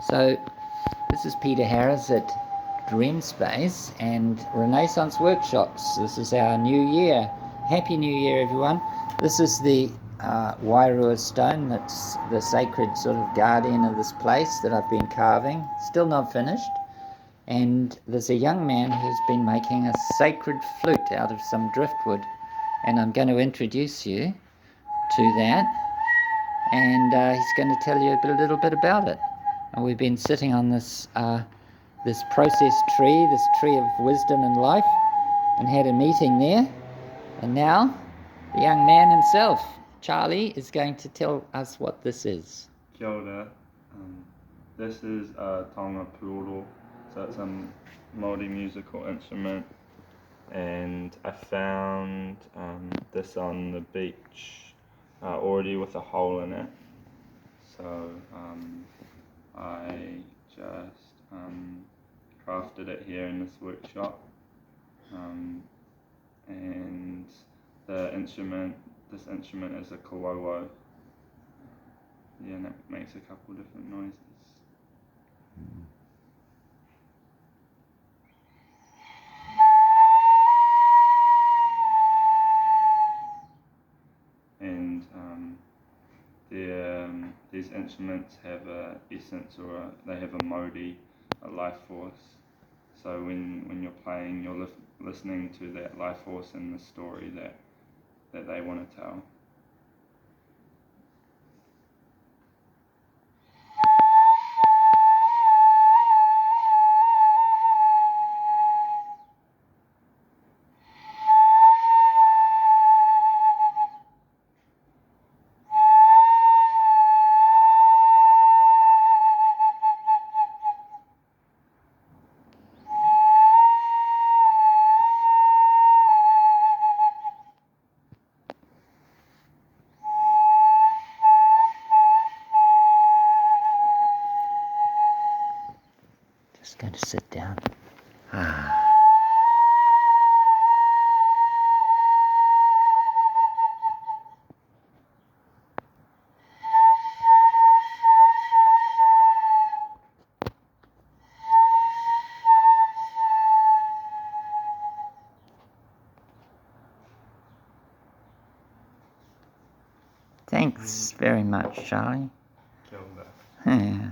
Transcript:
So this is Peter Harris at Dream Space and Renaissance Workshops. This is our new year. Happy New Year, everyone. This is the Wairua stone that's the sacred sort of guardian of this place that I've been carving. Still not finished. And there's a young man who's been making a sacred flute out of some driftwood. And I'm going to introduce you to that. And he's going to tell you a little bit about it. And we've been sitting on this process tree, this tree of wisdom and life, and had a meeting there. And now the young man himself, Charlie, is going to tell us what this is. Kia ora. This is a taonga puoro, so it's a Maori musical instrument, and I found this on the beach already with a hole in it, so I just crafted it here in this workshop, and this instrument is a kawawa. Yeah, and it makes a couple different noises. And these instruments have a essence, or they have a Maori, a life force. So when you're playing, you're listening to that life force and the story that they want to tell. Just going to sit down. Thanks very much, Charlie. Kia ora.